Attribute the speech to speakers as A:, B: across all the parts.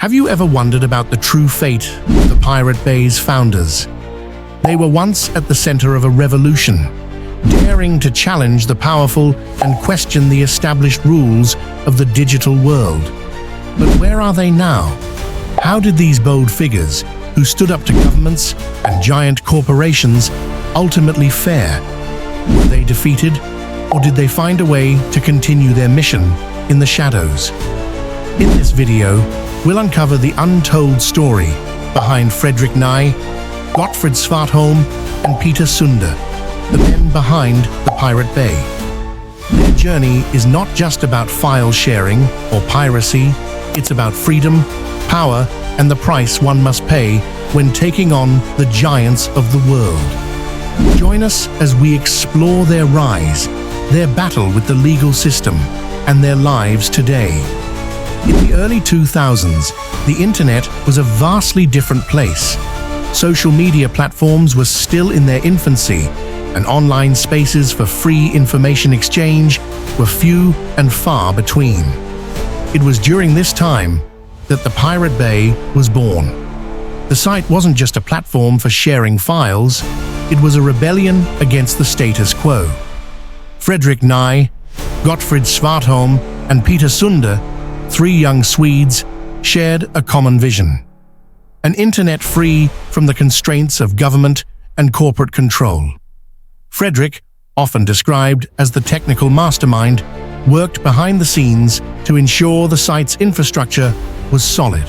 A: Have you ever wondered about the true fate of the Pirate Bay's founders? They were once at the center of a revolution, daring to challenge the powerful and question the established rules of the digital world. But where are they now? How did these bold figures, who stood up to governments and giant corporations, ultimately fare? Were they defeated, or did they find a way to continue their mission in the shadows? In this video, we'll uncover the untold story behind Fredrik Nye, Gottfrid Svartholm, and Peter Sunde, the men behind the Pirate Bay. Their journey is not just about file sharing or piracy, it's about freedom, power, and the price one must pay when taking on the giants of the world. Join us as we explore their rise, their battle with the legal system, and their lives today. In the early 2000s, the internet was a vastly different place. Social media platforms were still in their infancy, and online spaces for free information exchange were few and far between. It was during this time that the Pirate Bay was born. The site wasn't just a platform for sharing files, it was a rebellion against the status quo. Fredrik Nye, Gottfrid Svartholm, and Peter Sunde, three young Swedes, shared a common vision: an internet free from the constraints of government and corporate control. Fredrik, often described as the technical mastermind, worked behind the scenes to ensure the site's infrastructure was solid.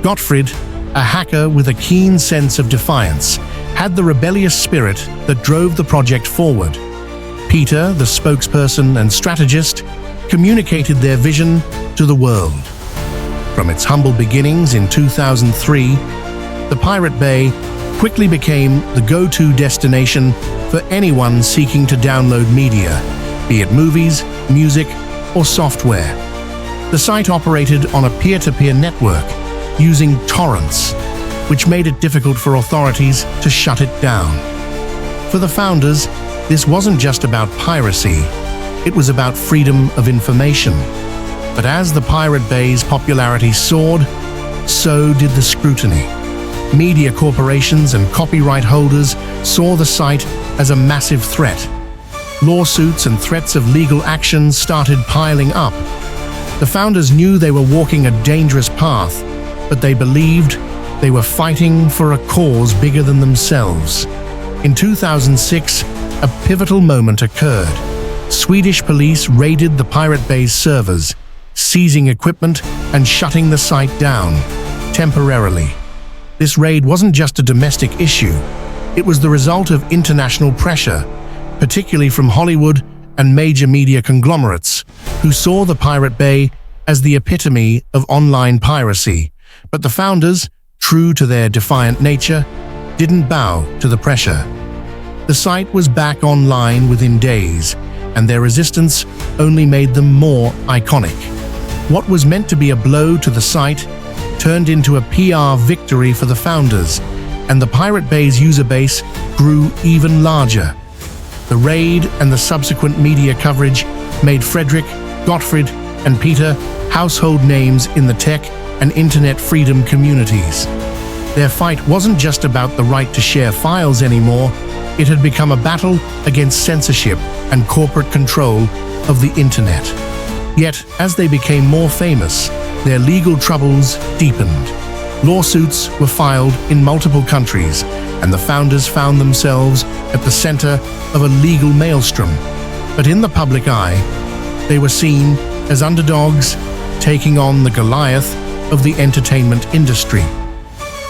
A: Gottfrid, a hacker with a keen sense of defiance, had the rebellious spirit that drove the project forward. Peter, the spokesperson and strategist, communicated their vision to the world. From its humble beginnings in 2003, the Pirate Bay quickly became the go-to destination for anyone seeking to download media, be it movies, music, or software. The site operated on a peer-to-peer network using torrents, which made it difficult for authorities to shut it down. For the founders, this wasn't just about piracy, it was about freedom of information. But as the Pirate Bay's popularity soared, so did the scrutiny. Media corporations and copyright holders saw the site as a massive threat. Lawsuits and threats of legal action started piling up. The founders knew they were walking a dangerous path, but they believed they were fighting for a cause bigger than themselves. In 2006, a pivotal moment occurred. Swedish police raided the Pirate Bay's servers, seizing equipment and shutting the site down, temporarily. This raid wasn't just a domestic issue, it was the result of international pressure, particularly from Hollywood and major media conglomerates, who saw the Pirate Bay as the epitome of online piracy. But the founders, true to their defiant nature, didn't bow to the pressure. The site was back online within days, and their resistance only made them more iconic. What was meant to be a blow to the site turned into a PR victory for the founders, and the Pirate Bay's user base grew even larger. The raid and the subsequent media coverage made Fredrik, Gottfrid, and Peter household names in the tech and internet freedom communities. Their fight wasn't just about the right to share files anymore, it had become a battle against censorship and corporate control of the internet. Yet, as they became more famous, their legal troubles deepened. Lawsuits were filed in multiple countries, and the founders found themselves at the center of a legal maelstrom. But in the public eye, they were seen as underdogs taking on the Goliath of the entertainment industry.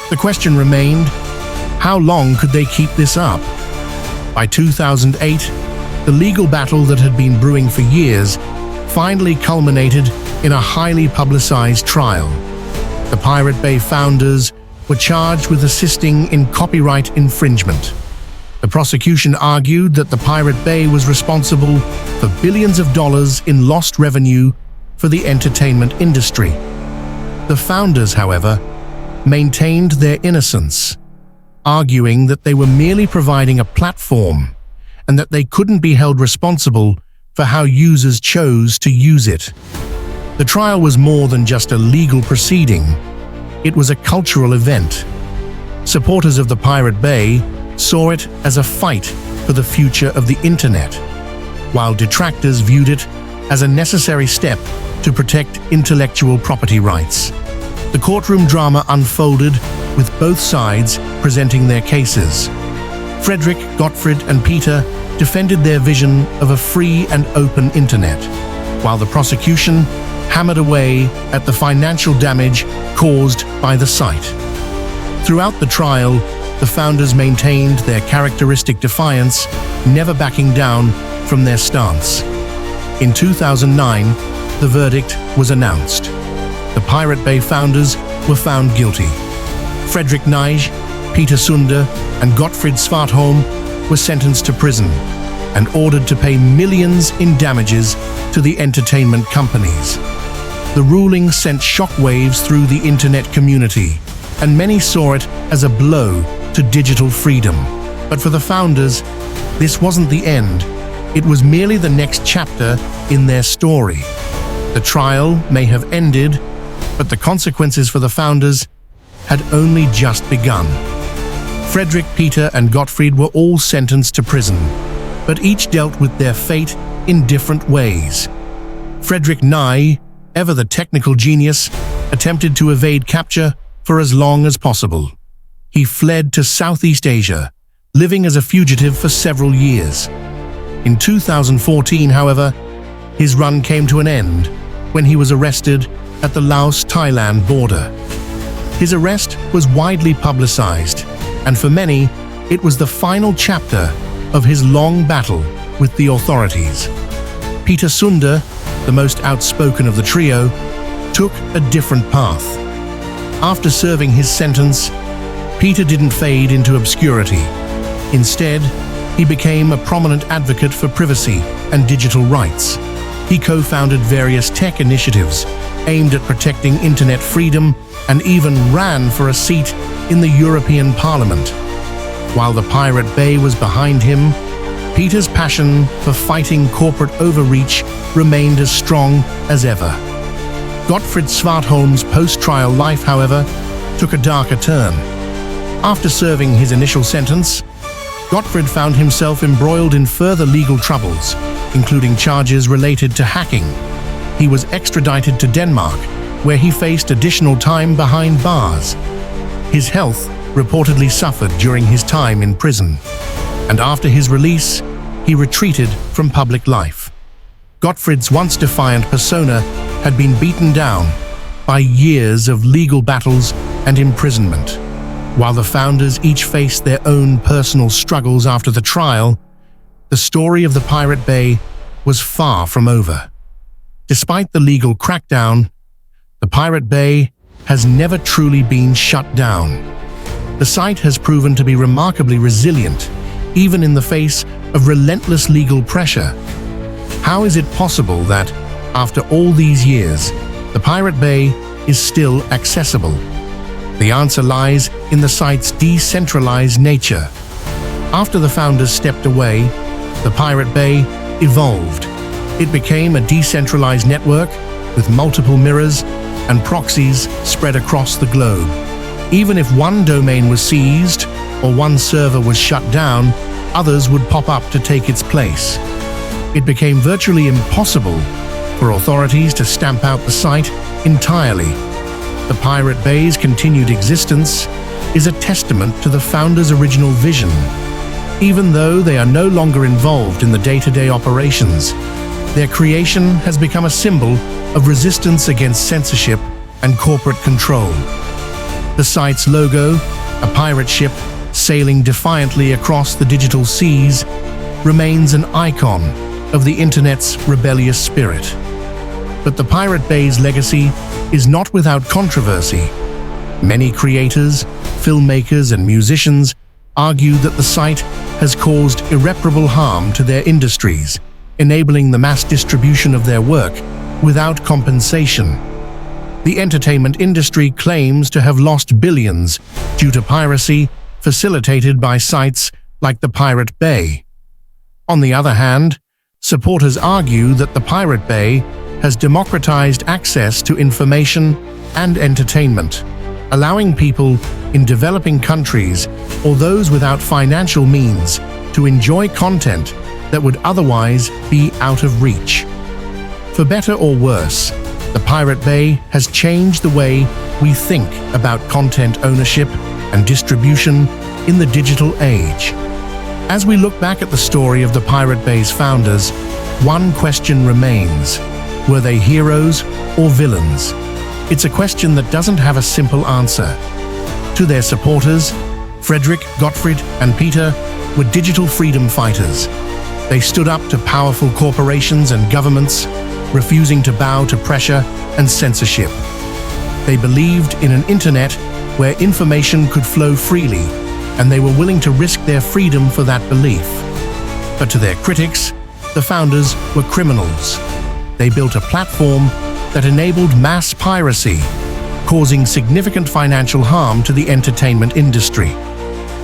A: The question remained, how long could they keep this up? By 2008, the legal battle that had been brewing for years finally culminated in a highly publicized trial. The Pirate Bay founders were charged with assisting in copyright infringement. The prosecution argued that the Pirate Bay was responsible for billions of dollars in lost revenue for the entertainment industry. The founders, however, maintained their innocence, arguing that they were merely providing a platform and that they couldn't be held responsible for how users chose to use it. The trial was more than just a legal proceeding. It was a cultural event. Supporters of the Pirate Bay saw it as a fight for the future of the internet, while detractors viewed it as a necessary step to protect intellectual property rights. The courtroom drama unfolded with both sides presenting their cases. Frederick, Gottfried, and Peter defended their vision of a free and open internet, while the prosecution hammered away at the financial damage caused by the site. Throughout the trial, the founders maintained their characteristic defiance, never backing down from their stance. In 2009, the verdict was announced. The Pirate Bay founders were found guilty. Frederick Nige, Peter Sunde, and Gottfried Svartholm were sentenced to prison and ordered to pay millions in damages to the entertainment companies. The ruling sent shockwaves through the internet community, and many saw it as a blow to digital freedom. But for the founders, this wasn't the end. It was merely the next chapter in their story. The trial may have ended, but the consequences for the founders had only just begun. Frederick, Peter, and Gottfried were all sentenced to prison, but each dealt with their fate in different ways. Frederick Nye, ever the technical genius, attempted to evade capture for as long as possible. He fled to Southeast Asia, living as a fugitive for several years. In 2014, however, his run came to an end when he was arrested at the Laos-Thailand border. His arrest was widely publicized, and for many, it was the final chapter of his long battle with the authorities. Peter Sunde, the most outspoken of the trio, took a different path. After serving his sentence, Peter didn't fade into obscurity. Instead, he became a prominent advocate for privacy and digital rights. He co-founded various tech initiatives aimed at protecting internet freedom and even ran for a seat in the European Parliament. While the Pirate Bay was behind him, Peter's passion for fighting corporate overreach remained as strong as ever. Gottfried Svartholm's post-trial life, however, took a darker turn. After serving his initial sentence, Gottfried found himself embroiled in further legal troubles, including charges related to hacking. He was extradited to Denmark, where he faced additional time behind bars. His health reportedly suffered during his time in prison, and after his release, he retreated from public life. Gottfried's once defiant persona had been beaten down by years of legal battles and imprisonment. While the founders each faced their own personal struggles after the trial, the story of the Pirate Bay was far from over. Despite the legal crackdown, the Pirate Bay has never truly been shut down. The site has proven to be remarkably resilient, even in the face of relentless legal pressure. How is it possible that, after all these years, the Pirate Bay is still accessible? The answer lies in the site's decentralized nature. After the founders stepped away, the Pirate Bay evolved. It became a decentralized network with multiple mirrors and proxies spread across the globe. Even if one domain was seized or one server was shut down, others would pop up to take its place. It became virtually impossible for authorities to stamp out the site entirely. The Pirate Bay's continued existence is a testament to the founders' original vision. Even though they are no longer involved in the day-to-day operations, their creation has become a symbol of resistance against censorship and corporate control. The site's logo, a pirate ship sailing defiantly across the digital seas, remains an icon of the internet's rebellious spirit. But the Pirate Bay's legacy is not without controversy. Many creators, filmmakers, and musicians argue that the site has caused irreparable harm to their industries, enabling the mass distribution of their work without compensation. The entertainment industry claims to have lost billions due to piracy facilitated by sites like the Pirate Bay. On the other hand, supporters argue that the Pirate Bay has democratized access to information and entertainment, allowing people in developing countries or those without financial means to enjoy content that would otherwise be out of reach. For better or worse, the Pirate Bay has changed the way we think about content ownership and distribution in the digital age. As we look back at the story of the Pirate Bay's founders, one question remains: were they heroes or villains? It's a question that doesn't have a simple answer. To their supporters, Frederick, Gottfried, and Peter were digital freedom fighters. They stood up to powerful corporations and governments, refusing to bow to pressure and censorship. They believed in an internet where information could flow freely, and they were willing to risk their freedom for that belief. But to their critics, the founders were criminals. They built a platform that enabled mass piracy, causing significant financial harm to the entertainment industry.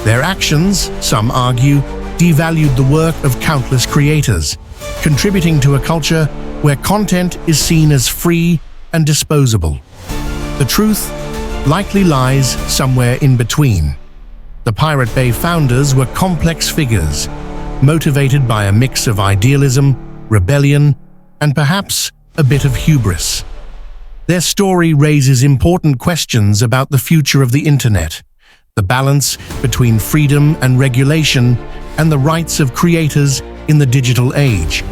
A: Their actions, some argue, devalued the work of countless creators, contributing to a culture where content is seen as free and disposable. The truth likely lies somewhere in between. The Pirate Bay founders were complex figures, motivated by a mix of idealism, rebellion, and perhaps a bit of hubris. Their story raises important questions about the future of the internet, the balance between freedom and regulation, and the rights of creators in the digital age.